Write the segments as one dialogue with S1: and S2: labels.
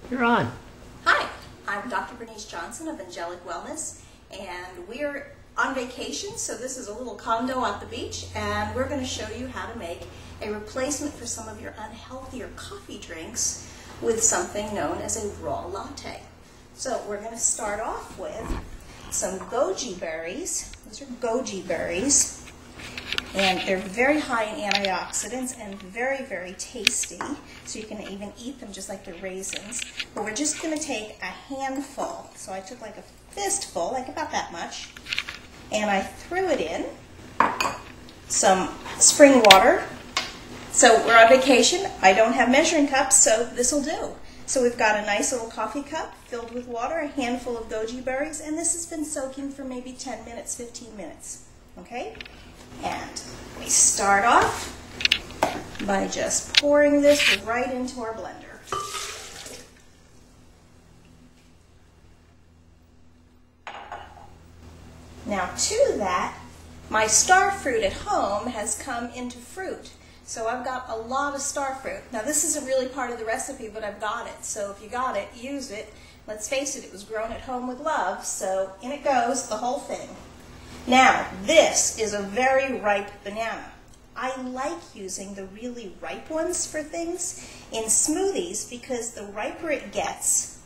S1: You're on.
S2: Hi, I'm Dr. Bernice Johnson of Angelic Wellness, and we're on vacation, so this is a little condo at the beach, and we're going to show you how to make a replacement for some of your unhealthier coffee drinks with something known as a raw latte. So we're going to start off with some goji berries. These are goji berries. And they're very high in antioxidants and very, very tasty. So you can even eat them just like they're raisins. But we're just going to take a handful. So I took like a fistful, like about that much. And I threw it in some spring water. So we're on vacation. I don't have measuring cups, so this will do. So we've got a nice little coffee cup filled with water, a handful of goji berries, and this has been soaking for maybe 10 minutes, 15 minutes. Okay? And we start off by just pouring this right into our blender. Now to that, my star fruit at home has come into fruit. So I've got a lot of star fruit. Now this isn't really part of the recipe, but I've got it. So if you got it, use it. Let's face it, it was grown at home with love, so in it goes, the whole thing. Now, this is a very ripe banana. I like using the really ripe ones for things in smoothies because the riper it gets,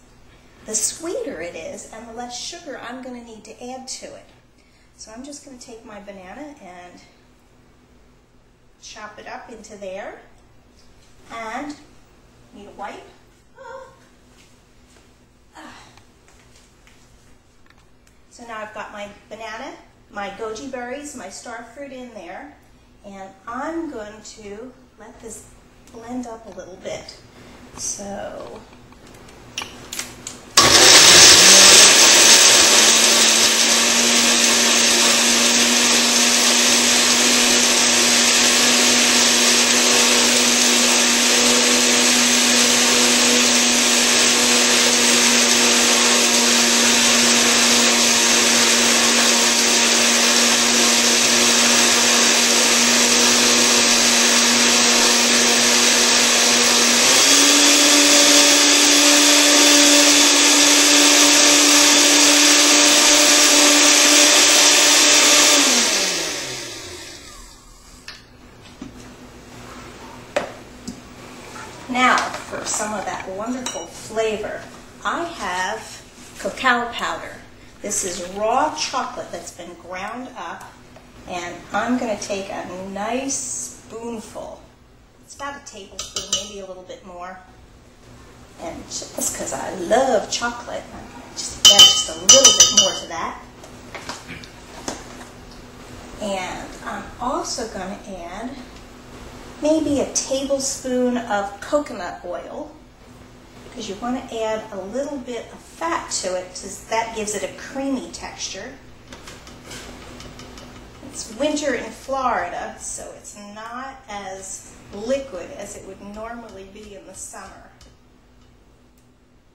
S2: the sweeter it is, and the less sugar I'm going to need to add to it. So I'm just going to take my banana and chop it up into there. And need a wipe. So now I've got my banana, my goji berries, my star fruit in there, and I'm going to let this blend up a little bit. So now, for some of that wonderful flavor, I have cacao powder. This is raw chocolate that's been ground up, and I'm going to take a nice spoonful. It's about a tablespoon, maybe a little bit more. And just because I love chocolate, I just add just a little bit more to that. And I'm also going to add maybe a tablespoon of coconut oil, because you want to add a little bit of fat to it, because that gives it a creamy texture. It's winter in Florida, so it's not as liquid as it would normally be in the summer.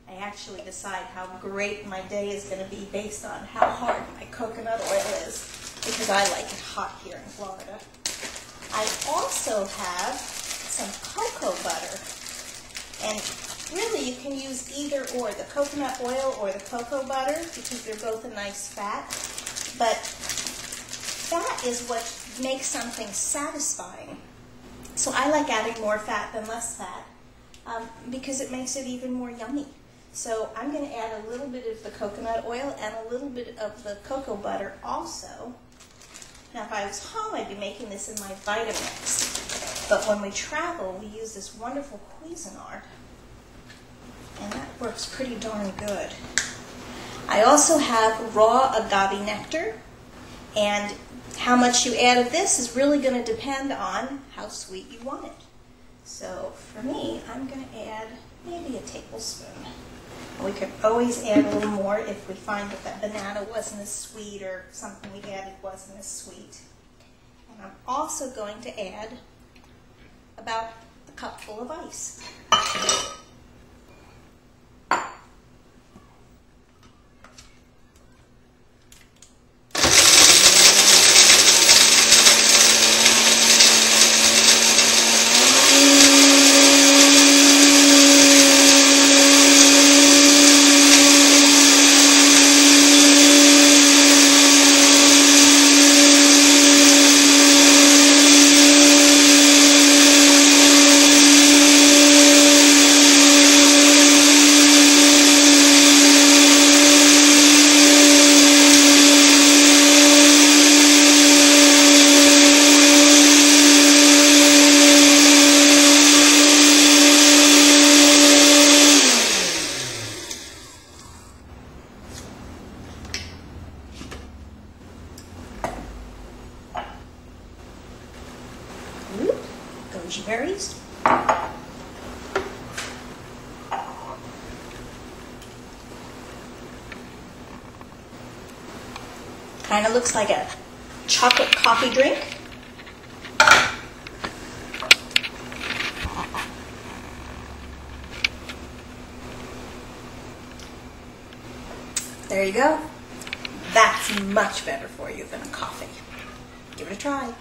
S2: I actually decide how great my day is going to be based on how hard my coconut oil is, because I like it hot here in Florida. I also have some cocoa butter, and really you can use either or, the coconut oil or the cocoa butter, because they're both a nice fat, but fat is what makes something satisfying. So I like adding more fat than less fat, because it makes it even more yummy. So I'm going to add a little bit of the coconut oil and a little bit of the cocoa butter also. Now, if I was home, I'd be making this in my Vitamix. But when we travel, we use this wonderful Cuisinart, and that works pretty darn good. I also have raw agave nectar, and how much you add of this is really going to depend on how sweet you want it. So for me, I'm going to add maybe a tablespoon. We could always add a little more if we find that that banana wasn't as sweet or something we added wasn't as sweet. And I'm also going to add about a cupful of ice. Kind of looks like a chocolate coffee drink. There you go. That's much better for you than a coffee. Give it a try.